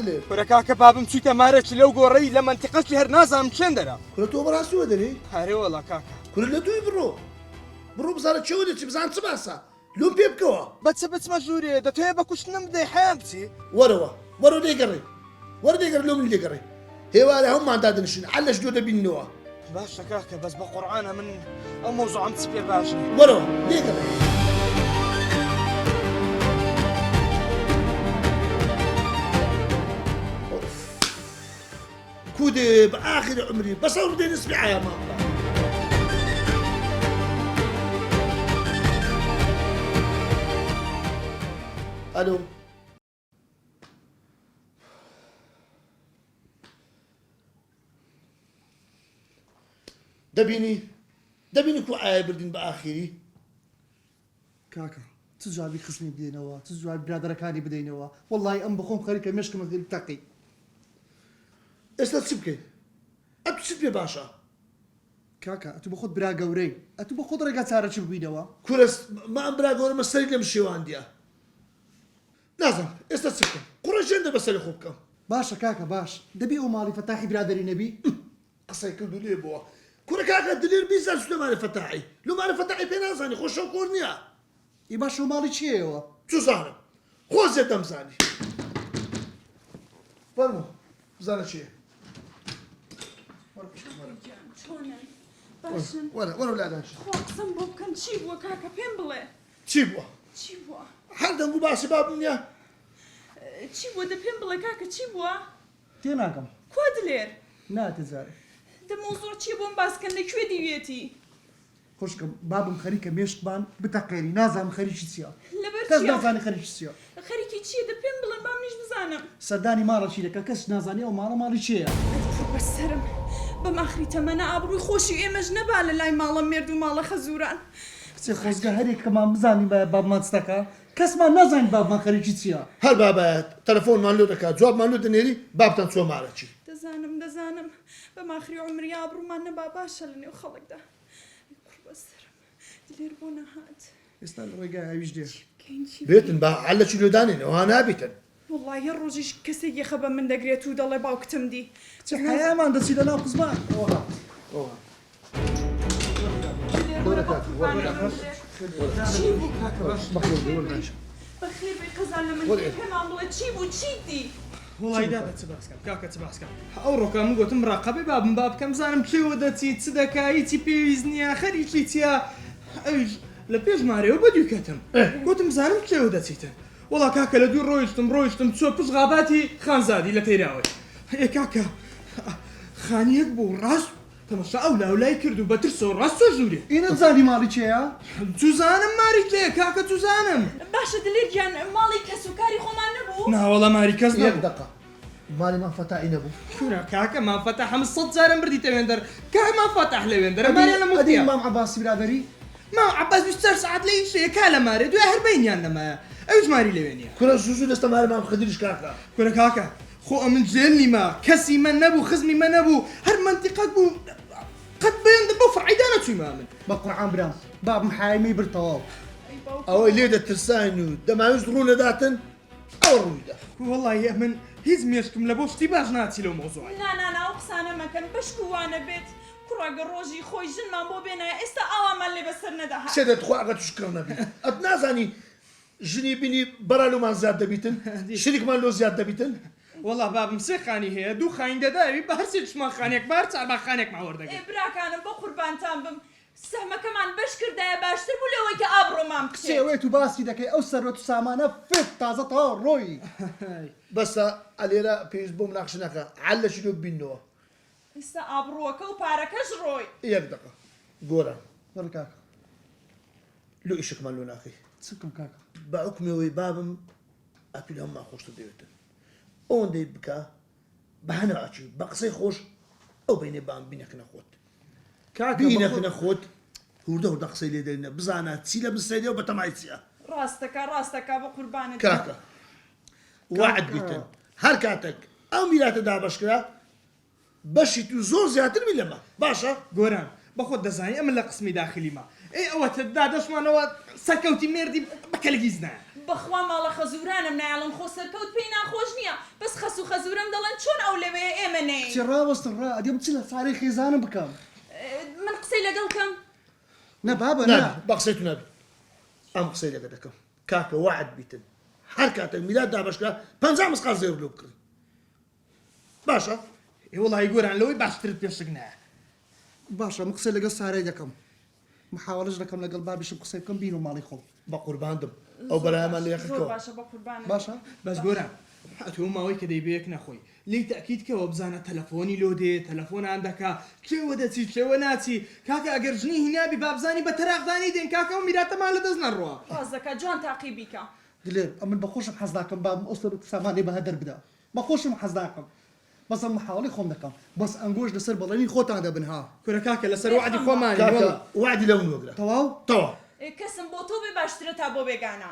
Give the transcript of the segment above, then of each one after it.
دلێر کورە کاکە بابم چوویتە مارێکی لەو گۆڕەی لە منتیقەش لێر نازانم چێن دەرا کورە تۆ بەڕاستیوە دەرێ هەرێ وەڵا کاکە کورە لە دوی بڕۆ بزانە چێوە دەچی بزان چ باسە لۆم پێ بکەوە بەچە بچمە ژوورێ دەتوێ بە کوشتنم بدەی حیان بچی وەرە لێگەڕێ وەرە لێگەڕ لۆم لێگەڕێ هێوارە هەموماندا دەنشین عەل لەش دۆ دەبینەوە باشە کاکە بەس بە قورئانە من ئەو مەوزوعم چ پێ باشە وەرەوە لێگەڕێ كودي بآخر عمري بصور بدي نسمع يا ماما الو دبيني كو عاي بردين بآخري کاکە چ جوابی خستنی بدەینەوە چ جواب برادەرەکانی بدەینەوە وەڵڵی ئەم بخۆم خەریکە مێشکمە دل تەقی ئێستا چی بکەین ئەتو چیت پێ باشە کاکە ئەتو بە خۆت برا گەورەی ئەتو بە خۆت ڕێگا چارەچی ببینەوە کورس ما ئەم برا گەورەمە سەری لەم شێواندیە نازانم ئێستا چ بکەم قوڕەشێن دە بەسەری خۆ بکەم باشە کاکە باش دەبی ئەو ماڵی فەتاحی برادەری نەبی قسەی کردو لێ بووە کورە کاکە دلێر بیزان لۆمانە فەتاحی لۆمانە فەتاحی پێ نازانی خۆشە کۆر نییە ئی باش ئەو ماڵی چیەوە چزانم خۆزێ دەمزانی فەرموو بزانە چییە باشن وەرە لادانش خۆ قسەم بۆ بکەن چی بووە کاکە پێم بڵێ چی بووە چی بووە هەر دەنگ و باسی بابم نییە چی بووە دە پێم بڵێ کاکە چی بووە تێ ناکەم کوا دلێر ناتەزارێ دەمۆزۆر چی بۆم باسکەن لەکوێ دیوێتی خوشکم بابم خەریکە مێشکبان بتەقێری نازانم خەریکی چییە لەبەر کەس چییە؟ نازانی خەریکی چییە خەریکی چییە دە پێم بڵێن بام نیش بزانم سەردانی ماڵەچی دەکە کەس نازانی ئەو ماڵی چییە بەسەرم بەم ئاخری تەمەنە ئابڕووی خۆشی ئێمەش نەبا لە لای ماڵە مێرد و ماڵە خەزوران کچێ خۆزگە هەرێکەمان بزانین بە بابمان چتەکە کەسمان نازانین بابمان خەریکی چییە هەر بابەت تەلەفۆنمان لۆ دەکات جوابمان لۆ دەنێری بابتان چۆ مارەچی دەزانم بەم ئاخری عمری ئابڕوومان نەبا باشە لە نێو خەڵکدا بەسەرم دلێر بۆ نەهات ئێستا لە ڕێگای هاویش دێ بێتن با عەلەکی لۆدانێنەوە نابیتن والله هەر ڕۆژیش کەسێک یەخە بە من دەگرێت و دەڵێ باوکتم دی چ حەیامان دەچی لە ناو قزمان بەخێر بێ قەزان لە من پێمان بڵێ چی بوو چی دی وڵی دابە چ باسکەم کاکە چ باسکەم ئەو ڕۆکە من گوتم ڕاقەبێ بابم با بکەم زانم کێوە دەچیت چ دەکایی چی پێویست نییە خەریکی چییە ئەویش لە پێش مارەوە بەدووکەتم گوتم زانم کێوە دەچیتن وڵا کاکە لە دوو ڕۆیشتم چۆ پشت غاباتی خانزادی لە تێراوەی ئێ کاکە خانیەک بوو ڕاست تەمەشا ئەو لاولای کرد و بەترسەوە ڕاست چۆ ژوورێ ئینە زانی ماڵی چێە جوزانم ماری لێ کاکە جوزانم باشە دلێرگیان ماڵی کەس و کاری خۆمان نەبوو ناوەڵە ماری کەس یەک نەبوو دقە ماڵیمان فەتاحی نەبوو کورە کاکە مافەتە هەم 100 جارم بردیتە وێندەر کای مافەتەح لە وێندەرە مارێ لە ئەدی مودیە مام عەباسی برادەری ما عباس 24 ساعت لە ئیشەیە کا لە مارێ دوای هەر بەینیان نەمایە ئەوش ماری لەوێنیە کورە زوو دەستە مارەمان خدریش کاکە کورە کاکە خۆ ئەمن جێنی ما کەسی من نەبوو خزمی من نەبوو هەر منتیقەت بوو قەت بێندە بۆ فڕعیدا نەچوویمە من بە قورعان برام بابم حایمی برتەواو ئەوەی لێ دەترساین و دەماویست ڕوو نەداتن ئەو ڕوویدا وەڵی من هیچ مێشکم لە بۆ شتی باش ناچی لەو مۆزوعی نانانا ئەو قسانە مەکەن بەشکووانە بێت کوڕاگە ڕۆژی خۆی ژنمان بۆ بێنایە ئێستا ئاوامان لێ بەسەر نەداهات سێ دەتخوا ئەگە توشکڕ نەبی ئەت نازانی ژنی بینی بەرالومان زیاد دەبیتن شریکمان لۆ زیاد دەبیتن وەڵا بابم سێ خانی هەیە دوو خاین دەداوی بە هەرسێ چمان خانێک بار چاربا خانێک ماوەردەگەن براکانم بۆ قوربانتان بم سەهمەکەمان بەش کردایە باشتر بوو لەوەی کە ئابڕۆمان بچێت سێوێت و باسی دەکەی ئەو سەرۆت و سامانە فێت تازە تەواو ڕۆی بەسە ئەلێرە پێویست بۆم ناخشنەکە عەلەشی لۆ ببینەوە ئێستا ئابڕۆوەکە و پارەکەش ڕۆی یەک دقە گۆرە بەڕ کاکە لۆ ئیشکمان لۆ ناکەی چکم کاکە بە حکمەوەی بابم ئەپیل هەمما خۆشتە دەوێتن ئەوەندەی بکە بە هەنەڕاچی بە قسەی خۆش ئەو بینێ بام بینەکە نەخۆت بینەکە نەخۆت هوردە هوردە قسەی لێ دەرینە بزانە چی لە بسەیدەوە بە تەمای چییە ڕاستەکە بە قوربانت کاکە وعد بیتن هەر کاتێک ئەو میراتە دابەشکرا بەشی تو زۆر زیاتر بی لەمە باشە گۆران بەخۆت دەزانی ئەمە لە قسمی داخلیمە ئێ ئەوە دادەشمانەوە سەرکەوتی مێردی بەکەلگیز نایە بەخوا ماڵە خەزورانم نایڵم خۆ سەرکەوت پێی ناخۆش نییە بەس خەس و خەزورم دەڵێن چۆن ئەو لەوێ ئێمە نەی چی ڕاوەستن ڕا ئەدەم چ لە سارەی خێزانم بکەم من قسەی لەگەڵ کەم نە بابە نا نا بە قسەیتو نابێت ئەم قسەی لەگە دەکەم کاکە وعد بیتن هەر کاتێک میلاد دابشکە 50 مسقال زێور لۆ بکڕی باشە وڵی گۆران لەوەی باشترت پێشک نایە باشە من قسەی لەگەڵ سارەی دەکەم محاوەڵەش دەکەم لەگەڵ بابیشم قسەی بکەم بین و ماڵی خۆم بە قورباندم ئەو بەلایەمان لە زۆر یەکەکەوە باشە بە قوربانم باشە بەس گۆران هاتووە ماوەی کە دەیبەیەک نەخۆی لی تاکیدکەوە بزانە تەلەفۆنی لۆ دێ تەلەفۆنان دەکا کێوە دەچی کێوە ناچی کاکە ئەگەر ژنی هینابی بابزانی بە تەراقدانی دێن کاکە و میراتەمان لە دەست نەڕوە باز دەکات جوان تاقی بیکە دلێر ئەمن بەخۆشم حەز داکەم بابم ئۆستر سامانەی بە هەدەر بدا بەخۆشم حەز داکەم بەس ئەم محاوڵی خۆم دەکەم بەس ئەنگۆش لەسەر بەڵێنی خۆتان دەبن ها کورە کاکە لەسەر وعدی خۆمانی کاکە وەڵا. وعدی لەون وەگرە تەواو تەوا کەسم بۆ تۆ بێ باشترە تا بۆ بێگانە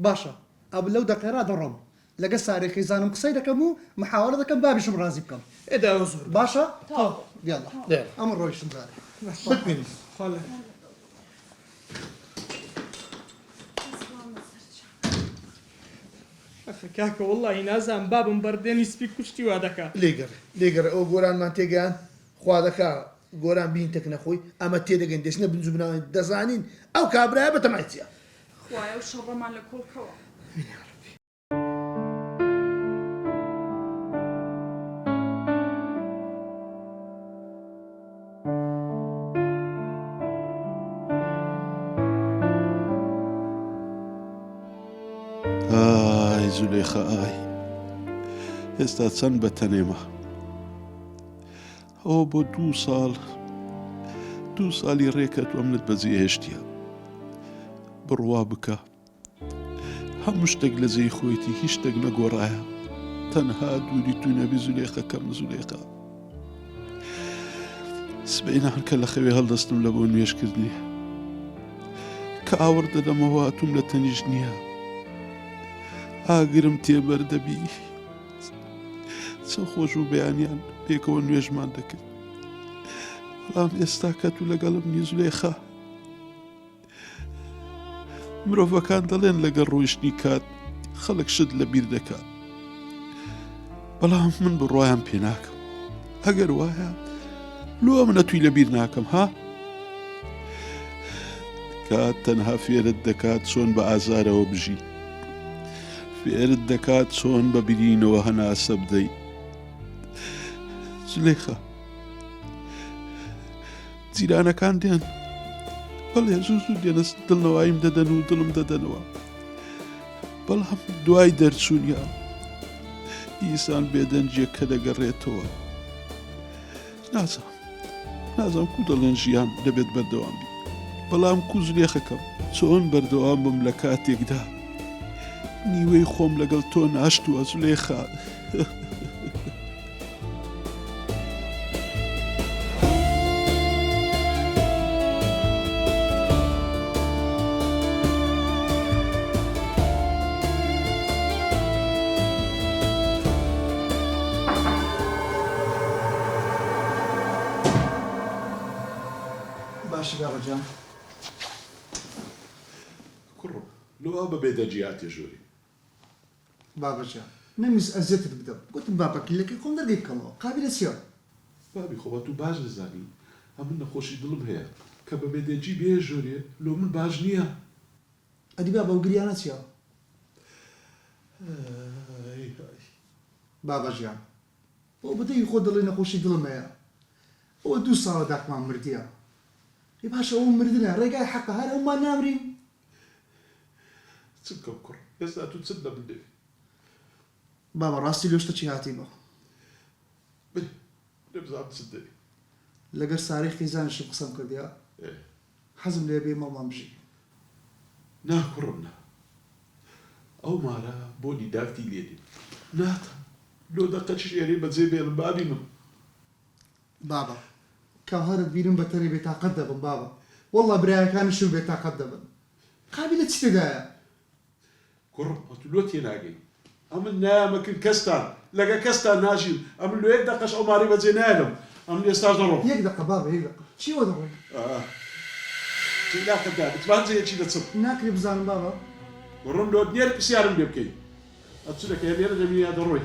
باشە ئەو لەو دەقێرا دەڕۆم لەگە سارەی خێزانم قسەی دەکەم و محاوڵە دەکەم بابیشم ڕازی بکەم ئێدا زۆر باشە تاو دیاڵە دێڵە ئەمە ڕۆیشتم زارێ بتبینی خۆڵە کاکە وڵی نازان بابم بەردێنی سپی کوشتی وا دەکا لێگەر ئەو گۆرانمان تێگەیان خوا دەکا گۆران بین تێک نەخۆی ئەمە تێدەگەن دەچنە بنجوبناوی دەزانین ئەو کابرایە بەتەمایچیە خوایە و شەڕەمان لە کۆڵکەوە ئای زولێخە ئای ئێستا چەند بەتەنێمە ئەوە بۆ 2 ساڵی ڕێکەت ئەمنت بەجێ هێشتیە بڕوا بکە هەموو شتێک لە جێی خۆیتی هیچ شتێک نەگۆڕایە تەنها دووری تو نەبی زولێخەکەم زولێخە سبەینە هەرکە لە خەوێ هەڵدەستم لە بۆ نوێشکردنی کە ئاور دەدەمەوە ئەتوم لە تەنیش نییە ئاگرم تێبەردەبی چەند خۆش و بەیانیان پێکەوە نوێژمان دەکرد بەڵام ئێستا کە تو لەگەڵم نی زولێخە مرۆڤەکان دەڵێن لەگەڵ ڕۆیشتنی کات خەڵک شت لە بیر دەکات بەڵام من بڕوایم پێ ناکەم ئەگەر وایە لۆ منە توی لە بیر ناکەم ها کات تەنها فێرت دەکات چۆن بە ئازارەوە بژی فێرت دەکات چۆن بە برینەوە هەناسە بدەیت زولێخە جیرانەکان دێن بەڵێ زوو دێنە دڵنەوەیم دەدەن و دڵم دەدەنەوە بەڵام دوای دەرچوونیان ئیسان بێدەنجیە کە دەگەڕێتەوە نازانم کو دەڵێن ژیان دەبێت بەردەوام بی بەڵام کو زولێخەکەم چۆن بەردەوام بم لە کاتێکدا نیوەی خۆم لەگەڵ تۆ ناشتووە زولێخە باشە بابەجان کوڕم لەوا بە بێدەجیاتێ ژۆری بابەجان نەمیز ئەزیەتت بدەم گوتم بابەکیلەکەی خۆم دەرگەی بکەمەوە قابلە چییە بابی خۆبە تو باش دەزانی ئەمن نەخۆشی دڵم هەیە کە بە بێدەجی بێ ژۆرێ لۆ من باش نییە ئەدی با بەو گریانە چییە بابەژیان بۆ بدەی خۆ دڵی نەخۆشی دڵم هەیە ئەوە 2 ساڵە داکمان مردیە ی باشە ئەو مردنە ڕێگای حەقە هەر ئەومان نامرین چ بکەم کوڕ ئێستا تو چت لە من دەوێت بابە ڕاستی لۆشتە چی هاتی بە نەبزانم چت دەوێت لەگەر سارەی خیزانشم قسەم کردیا حەزم لێ بێ مەڵمان بژی نا کوڕم نا ئەو مارە بۆ دیداکتی لێدی ناتە لۆ دەقەت شێری بەجێ بێنم بابی من بابە کاهارت بینم بەتەری بێتاقەت دەبم بابە وەڵڵا برایەکانشم بێتاقەت دەبن قابلە چی تێدایە کوڕم ئەتو لۆ تێناگەی ئەمن نایەمەکرد کەستان لەگە کەستان ناژیم ئەمن لۆ 1 دەقەش ئەو ماری بەجێ نایەنم ئەمن ئێستاش دەڕۆم 1 دقە بابە 1 دقە چیوە دەڕۆی ناکەدا بتوان جەیەکی دەچم ناکری بزانم بابە بڕۆم لۆ دنیار پرسیارم لێ بکەین ئەچ دەکەی لێرە دەبینی یا دەڕۆی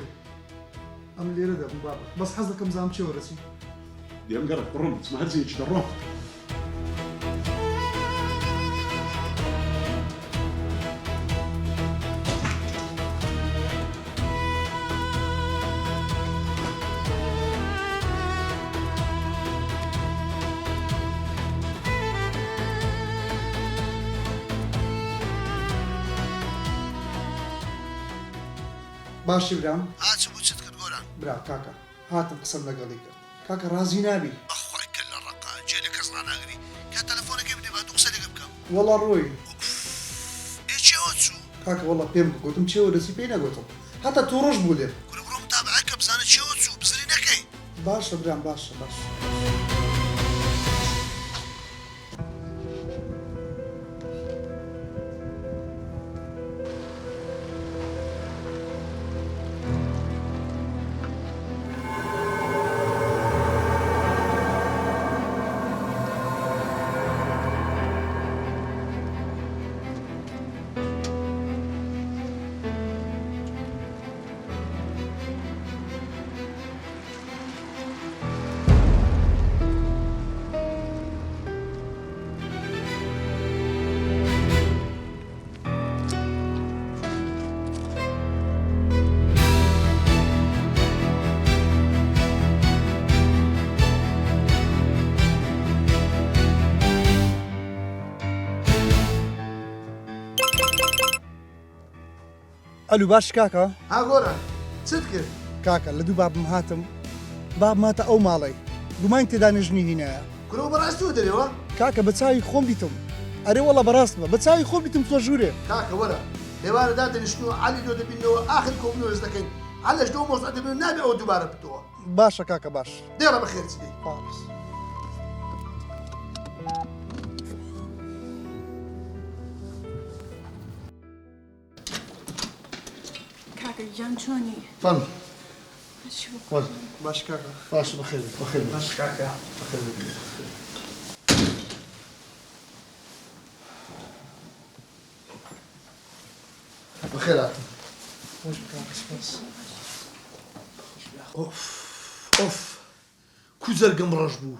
ئەم لێرە دەبم بابە بەس حەز دەکەم زانم چێوە ڕەچی دێم گەڕک بڕۆم چمە هەرزێکی دەڕۆم باشی برام هاچ بوو چت کرد گۆران برا کاکە هاتم قسەم لەگەڵی کرد کاکە ڕازی نابی بەخوای کە لە ڕقا جێ لە کەس ڕناگری کە تەلەفۆنەکەی بدێ با دوو قسە لەگە بکەم وەڵا ڕۆی چێوە چوو کاکە وەڵا پێم گوتم چێوە دەسی پێی نەگوتم هەتا تووڕۆژ بوو لێ گورە بڕۆ متابعە کە بزانە چێوە چوو بزری نەکەی باشە برام باشە ئەلو باش کاکە ها گۆران چت کرد کاکە لە دوو بابم هاتم باب ماتە ئەو ماڵی گومان تێدا نژنی هینایە گورە بەڕاستیوە دەرێەوە کاکە بە چاوی خۆم بیتم ئەرێ وەڵە بەڕاستمە بە چاوی خۆم بیتم تۆ ژوورێ کاکە وەرە لێوارەدا دەنیشتنەوە عالی دۆ دەبینەوە ئاخر کۆبنەوەز دەکەین هەلەش دۆ مۆزە دەبین و نابێ ئەوە دووبارە بتەوە باشە کاکە باش دێڕە بەخێر چ دێ باش کاکە گیان چۆنی؟ فەن باش کاکە باش بەخێر بەخێر باش کاکە بەخێر هاتم خۆش کاکە سپاس ئۆف کوزەرگم ڕەش بوو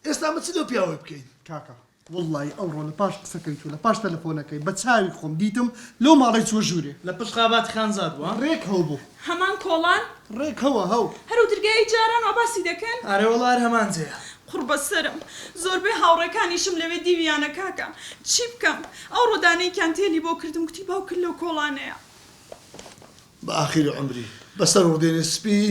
ئێستا مە چ لەو پیاوەی بکەین کاکە وڵی ئەوڕۆ لە پاش قسەکەی تو لە پاش تەلەفۆنەکەی بە چاوی خۆم دیتم لەو ماڵی چوە ژوورێ لە پشت خابات خانزاد بووە ڕێک هەو بوو هەمان کۆڵان ڕێک هەوە هەو هەرو دەرگای جاران وا باسی دەکەن ئارێ وەڵار هەمان جەیە قوربە سرم زۆربەی هاوڕێکانیشم لەوێ دیویانە کاکە چی بکەم ئەو ڕۆدانەیەکیان تێلی بۆ کردم گوتی باوکرد لەو کۆڵانەیە بە ئاخری عمری بەسەر ڕۆدێنێ سپی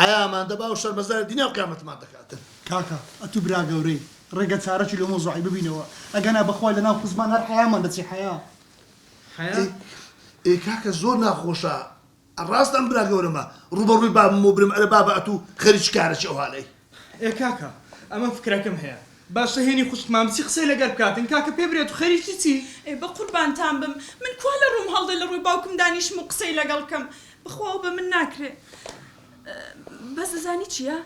حیامان دەبا و شەرمەزار دینیا و قیامەتمان دەکاتن کاکە ئەتو برا گەورەی ڕێگە چارەکی لە مۆزوعی ببینەوە ئەگەنا بەخوای لە ناو خزمان هەر حیامان دەچی حیا حیا ئێ کاکە زۆر ناخۆشە ڕاستم برا گەورەمە ڕوبەڕووی بابم و برم ئەرە بابە ئەتو خەریک کارەکی ئەو هاڵەی ئێ کاکە ئەمە فکرەکەم هەیە باشە هێنی خوشتمان بچی قسەی لەگەر بکاتن کاکە پێ برێت و خەریکی چی ئێ بە قوربانتان بم من کوا لە ڕووم هەڵدە لە ڕووی باوکم دانیشم و قسەی لەگەڵکەم بخوا بە من ناکرێ بەس دەزانی چییە؟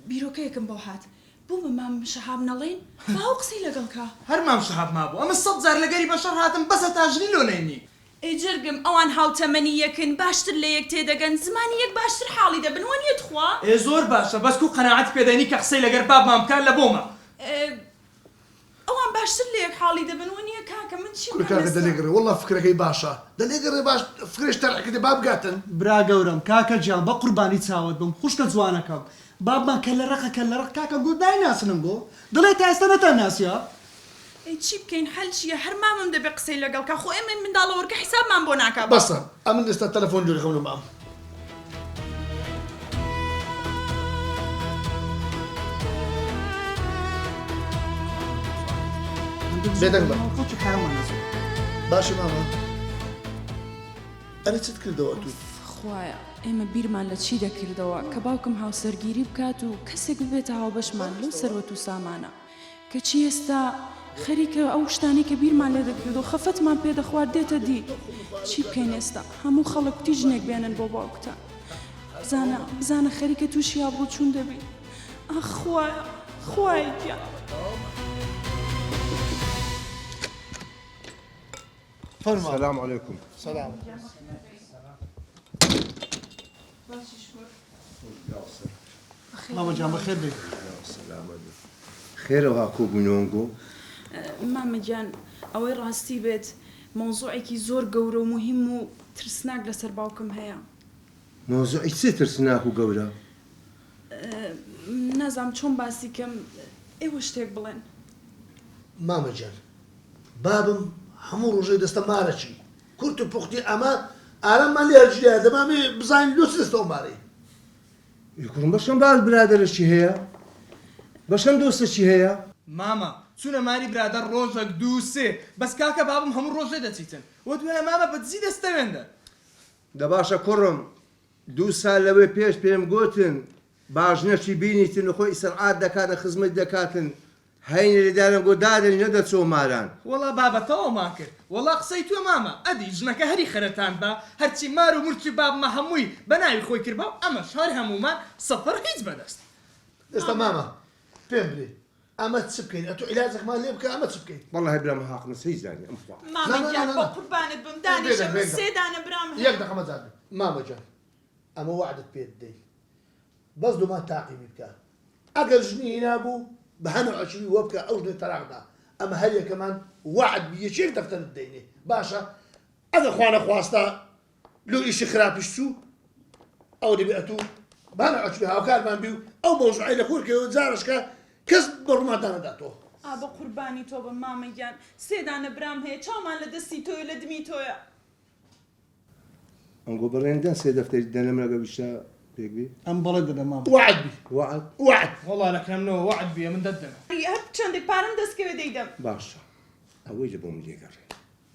بیرۆکەیەکم بۆ هات بۆ بە مام شەهاب نەڵێن باو قسەی لەگەڵکە هەر مام شەهاب مابوو ئەمە 100 جار لەگەری بەشەر هاتم بەسە تاژنی لۆ نەینی ئەی جرگم ئەوان هاوتەمەنی یەکن باشتر لە یەک تێدەگەن زمانی یەک باشتر حاڵی دەبن وەنیەت خوا ئێ زۆر باشە بەس و قەناعەت پێدەنی کە قسەی لەگەر بابمان بکات لە بۆمە ئەوان باشتر لە یەک حاڵی دەبن وەنیە کاکە من چی کاکە دەلێگرێ وەڵا فکرەکەی باشە دەلێگرێ باش فکرش تەرعکردێ با بگاتن برا گەورم کاکە جیان بە قوربانی چاوت بم خوشکە جوانەکەم بابمان کە لە ڕقە کە لە ڕق کاکە گوت نایناسنم بۆ دڵێ تا ئێستا نەتاناسیە ئەی چی بکەین هەل چییە هەر مامم دەبێ قسەی لەگەڵکە خۆ ئێمە منداڵەوەرکە حیسابمان بۆ ناکا بەسە ئەمن ئێستا تەلەفۆن جوێ خەم لە مام بێدەنگ بە خۆکی حیامان نەچوو باشە ماما ئەرە چت کردەوە تو خوایە ئێمە بیرمان لە چی دەکردەوە کە باوکم هاوسەرگیری بکات و کەسێک ببێتە هاوبەشمان لەو سەروەت و سامانە کە چی ئێستا خەریکە ئەو شتانی کە بیرمان لێ دەکرد و خەفەتمان پێ دەخوارد دێتە دی چی بکەین ئێستا هەموو خەڵک تی ژنێک بێنن بۆ باوکتە بزانە خەریکە تووشی ئابڕوو چوون دەبی ئەخ خوایە خوایە گیان فرما السلام عليكم. سلام ماما جان بخير بك خير وهاكو بنونجو. مامەگیان ئەوەی ڕاستی بێت مۆزوعێکی زۆر گەورە و مهم و ترسناک لەسەر باوکم هەیە. موضوعي تسيتر سناكو قورا. نازام چۆن باسی کەم ئێوە شتێک بڵێن. ماما جان بابم هەموو ڕۆژەی دەستە مارەچی کورت و پوختی ئەمە ئاراممان لێ هەرجیا دەمامێ بزانین لۆ دەستەوە مارەی يكون بشم بعد برادر شي هي. بشم دوست شي هي. ماما چونە ماری برادر ڕۆژێک دوو سێ بەس کاکە بابم هەموو ڕۆژێ دەچیتن وە دوێنە مامە بەدزی دەستەوێندە. دباشا كرم دو سال لوي بيش بيم قوتن باش نشي بينيتن وخوي سرعات دكاتن خزمت دكاتن هين اللي دارن قو دادن ندت سو ماران. وەڵا بابەتەوە ما کرد وەڵا قسەی توێ مامە ئەدی ژنەکە هەری خەرەتان بە هەرچی مار و مرچی بابمە هەمووی بە ناوی خۆی کرد بە ئەمەش هەر هەمومان سەفەر هیچ بەدەست. دەستە ماما پێم بڵێ ئەمە چ بکەین ئەتۆ عیلاجێکمان لێ بکە ئەمە چ بکەین والله بلا ما حق نسي زاني امفوا. مامەگیان بۆ قوربانت بم دانیشم سێ دانە برام هەیە. یەک دەقەمە زاد ماما جان ئەمە وعدت پێ دەی بەس دوومان تاقیمی بکە ئەگەر ژنی نابوو بە هەنە عەچوی وە بکە ئەو ژنەی تەلاقدا ئەمە هەر یەکەمان وعد یەکێک دەفتەرت دەینێ باشە ئەگەر خوا نەخواستا لۆ ئیشی خراپیش چوو ئەو دەبێ ئەتوو بە هەنە عەچوی هاوکارمان بی و ئەو مۆزوعی لە خۆرکەوە جارشکە کەس بەڕووماندا نەداتەوە. بە قوربانی تۆ بە مامەگیان سێ دانە برام هەیە چاومان لە دەستی تۆی لە دمی تۆیە. انقو بريندن سي دفتر دنم لقى بشا بيقبي. ئەم بەڵێ دەدە ماما وعد بی وعد. وعد وەڵا لەکەمنەوە وعد بیە من دەدەمە. هەر چەندێک پارەم دەستکەوێ دەیدەم. باشا. اوي جابهم لي قري.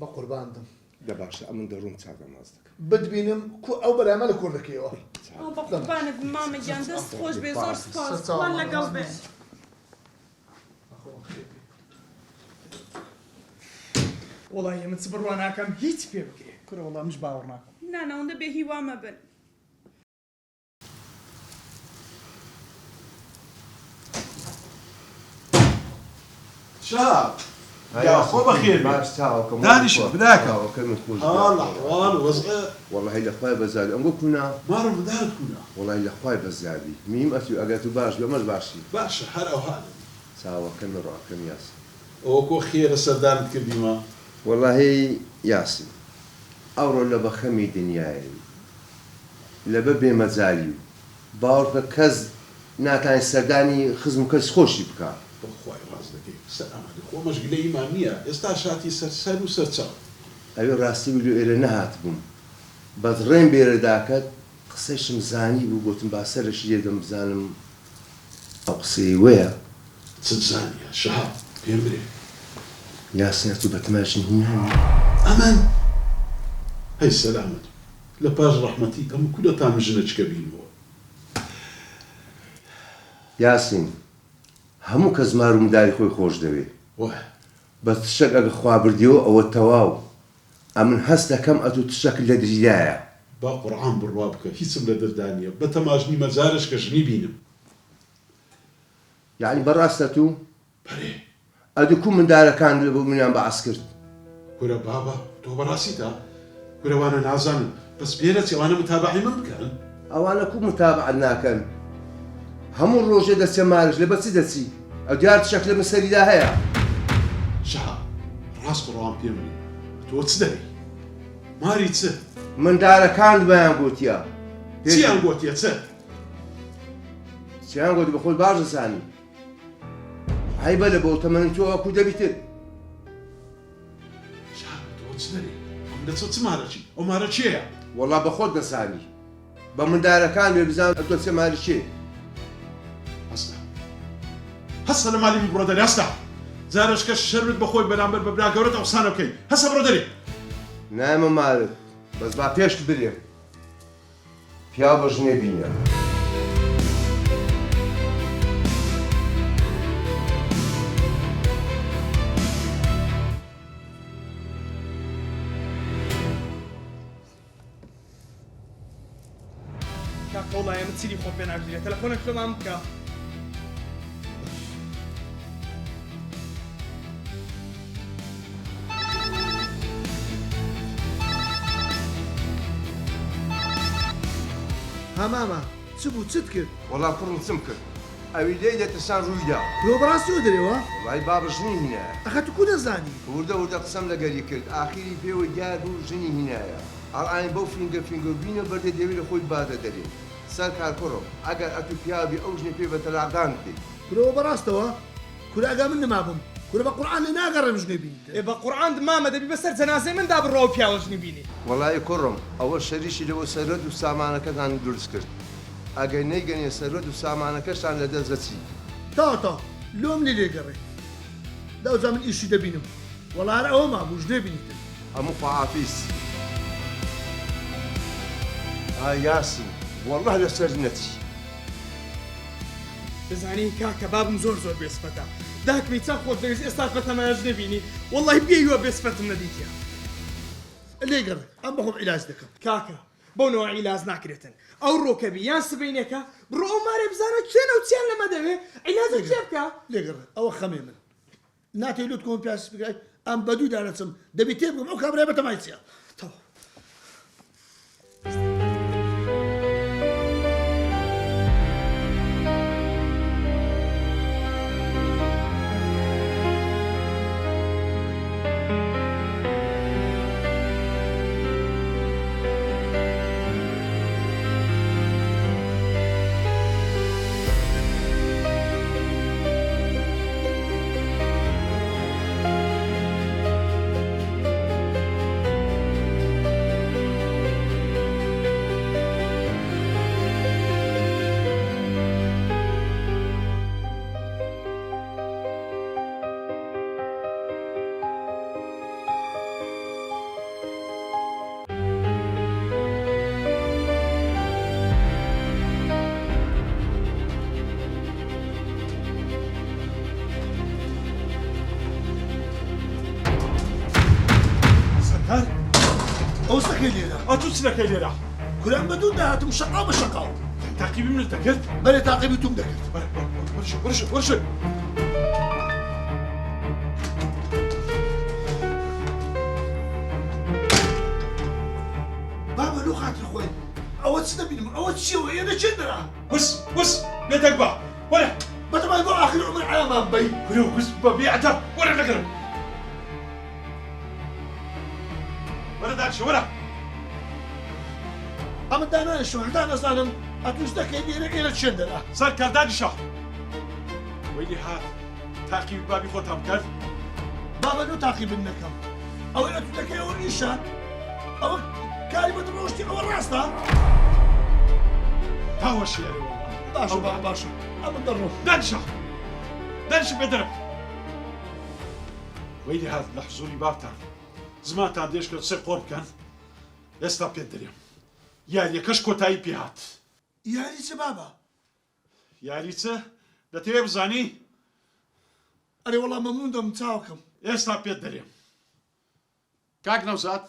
بە قورباندم ده باشا امن دروم تاقا مازدك. بدبینم ئەو بەرامە لە کوردەکەیەوە بە قوربانت مامەگیان دەست خۆش بێ زۆر سپاس وان لەگەڵ بێ. وەڵی من چ بڕوا ناکەم هیچ پێ بکرێ. کورە وەڵام مش باوەڕ ناکەم. نانەوەندە بێ هیوامە بن. شاب يا خو بخير باش تاعكم. دانش بلاك كم خوش. الاحوال وصغير والله الا اخوي بزادي انقول كنا ما رم دارت كنا والله الا اخوي بزادي ميم اتو اجاتو باش بمر باشي باشا هلا وهلا ساوا كم روح كم ياس اوكو خير السردان كديما والله ياسين اورو لبا خمي دنياي لبا بمزالي باور كز ناتان سرداني خزم كز خوشي بكا بخواي وازدك سلام عليكم ومش قلي اماميه استاشاتي سرسل وسرسل ايو راسي بيقولوا الى نهات بوم بضرين بيرداكت قصيش مزاني وقلت باسرش يدم بزانم او قصي ويا تنزانيا شهاب بيمري ياسين تو بتماشي هنا امان هاي سلامة لباج رحمتي ام كل تام جنج كبين ياسين همو كزمارو مداري خوي خوش دوي واه بس تشك اگه خوا برديو او التواو امن هستا كم اتو تشك لدريايا با قرآن بروابك هيسم لدردانيا بتماجني مزارش كجني بينم يعني براستو بري ادكم من دار كان لبو من ام بعسكرت كورا بابا تو براسيتا كورا وانا نازن بس بينتي وانا متابعي ممكن او انا كو متابع ناكن همو الروجه دسي مالج لبس دسي اديار شكل مسري دا هيا شهاب راس قرآن بيمري تو تصدري ماري تسه من دار كان بيان قلت يا تيان قوت يا تسه سيان قلت بقول بارز ثاني هاي بلا بو تمنتو اكو دبيتر شهاب تو تصدري عم تسمارشي او مارشي والله بخود نساني بمن دار كان بزان اتو سماري شي هسه هسه لما لي برودري هسه زارش كش شربت بخوي بنامبر ببنا قورت او سانو كي هسه برودري نعم مالك بس با بيش بريم بيا بجني بينا کاکە وڵای ئەمە چیری خۆم پێ ناگیرێت تەلەفۆنێک لەمام بکە. هەمامە چ بوو چت کرد وەڵام کوڕم چم کرد ئەوی لێ دەترسان ڕوویدا لۆ بەڕاستی وە دەرێەوە وڵای بابە ژنی هینایە ئەخە تو کو دەزانی وردە قسەم لەگەری کرد ئاخیری پێوە دیار بوو ژنی هینایە ئەڵئین بەو فینگە بینە بەردە دەوی لە خۆی بادە دەرێ سەر کار کوڕم ئەگەر ئەتو پیاوی ئەو ژنی پێ بە تەلاقدان بکەیت کورەوە بەڕاستەوە کوراگا من نمابم کورە بە قورئان لێ ناگەڕێم ژنێ بینیت بە قورئان دمامە دەبی بەسەر جەنازەی مندا بڕۆ پیاوەژنی بینی وەڵای کوڕم ئەوە شەریشی لەوە سەرۆت و سامانەکەتان دروست کرد ئەگەر نەیگەنێ سەرۆت و سامانەکەشتان لەدەست دەچی تا لۆم لێ لێگەڕێ داوزا من ئیشی دەبینم وەڵارە ئەوە مابوو ژنێ بینیتن هەموو خواحافیز یاسین وەڵڵاه لەسەر نەچی دەزانی کاکە بابم زۆر بێسپەتە داکمی چەند خۆت دەویست ئێستا بەتەمایەش نەبینی وەڵڵی پێیوە بێسپەتم نەدیتیا لێگەڕێ ئەم بەخۆم عیلاج دەکەم کاکە بۆنەوە عیلاج ناکرێتن ئەو ڕۆکەبی یان سبەینەکە بڕۆ ئەو مارێ بزانە چێنە و چیان لەمە دەوێ عیلاجە چێ بکە لێگەڕێ ئەوە خەمێ من ناتێ لوت کۆم پیاس بگای ئەم بەدوو دانەچم دەبێت تێ بگەم ئەو کابرای بەتەمای چیە تەوا ئەوستەکەی لێرە ئەتو چ دەکەی لێرە کوران بەدوو داهاتم شەقا بە شەقاو تاقیبی منت دەکرد بەرێ تاقیبی توم دەکرد وەرشە بابە لۆ خاتر خۆی ئەوە چ دەبینم ئەوە چیەوە ئێرە چێندرا وس لێدەک بە وەرە بەتەمای بۆ ئاخر عمر عەلامان بەی کورە وس بە بێعەدەب وەرە لەگەرم وەرە داچە وەرە ئەمە دانایە شوهەدا نەزانم ئەتوستەکەی لێرە ئێرە چێندرا سەر کاردانی شەڕ وەیلی هات تاقیبی بابی خۆتان کرد بابە لۆ تاقیبن نەکەم ئەوەی ئەتوستەکەی ئەوە نیشە ئەوە کاری بە درۆشتی ئەوە ڕاستە تاوە شێرەوە باشە بابە باشە ئەمە دەڕۆ دانشە بێدەرم وەیلی هات لە حزوری بابتان زمانتان دێش کرد سێ قۆڕ بکەن ئێستا پێت دەرێم یاریەکەش کۆتایی پێهات یاری چ بابە یاری چە دەتەوێ بزانی ئەرێ وەڵام مەمنون دەم چاوکەم ئێستا پێت دەرێم کاک نەوزات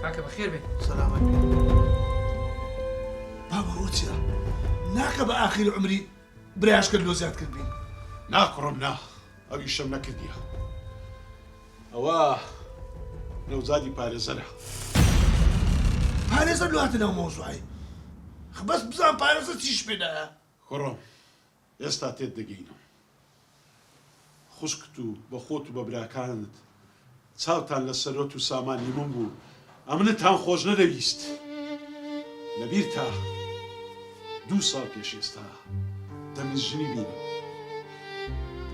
کاکە بەخێر بێت سەلامەت بابە ئەوە چیە ناکە بە ئاخری عمری برایش کرد لۆ زیاد کرد بین ناکڕم نا ئەوی شەم نەکردیە ئەوە نەوزادی پارێزەرە پارێزەر لاتە ناو مۆزوعی بەس بزان پارێزە چیش پێدایە کوڕم ئێستا تێت دەگەینم خوشکت و بە خۆت و بە براکانت چاوتان لە سەرۆت و سامانی من بوو ئەمنتان خۆش نەدەویست لەبیر تا 2 ساڵ پێش ئێستا دەمویست ژنی بینم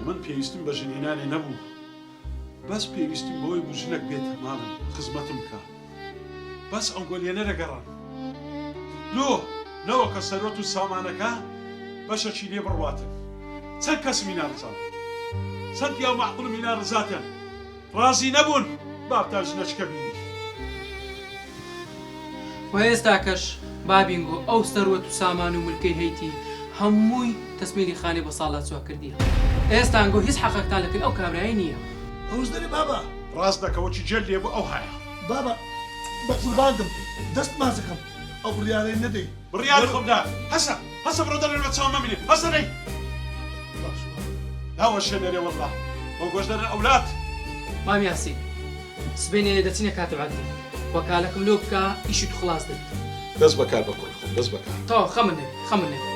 من پێویستم بە ژنینانێ نەبوو بەس پێویستیم بۆی بوو ژنێک بێت ماڵم خزمەتم بکە بەس ئەو گۆلێنە دەگەڕان لۆ نەوە کە سەرۆت و سامانەکە بەشەکی لێ بڕواتن چەند کەس مینا ڕزان چەند پیا و معقوڵ مینا ڕزاتن ڕازی نەبوون بابتا ژنەچکە بینی و ئێستا کەش بابینگۆ ئەو سەروەت و سامان و ملکەی هەیتی هەمووی تەسمیلی خانێ بە ساڵات چوا کردیە ئێستا ئەنگۆ هیچ حەقەکتان لەکرد ئەو کابرایی نییە ئەوش دەرێ بابە ڕاست دەکەوەکی جێل لێبوو ئەو هەیە بابە بە قورباندم دەست مازەکەم ئەو بڕیارەی نەدەی بڕیار خۆمدا هەسە بڕۆ دەرێن بە چاوم مەمینێ هەسە دەی داوە شوێنەرێ وەڵڵا بۆ گۆش دەرن ئەولات مامی یاسین سبێنێ لێ دەچینە کاتە عادی وەکالەکەم لۆ بکە ئیشی تو خلاص دەبێت دەست بەکار بە کوڕ خۆم دەست بەکار تەواو خەمن نەبێ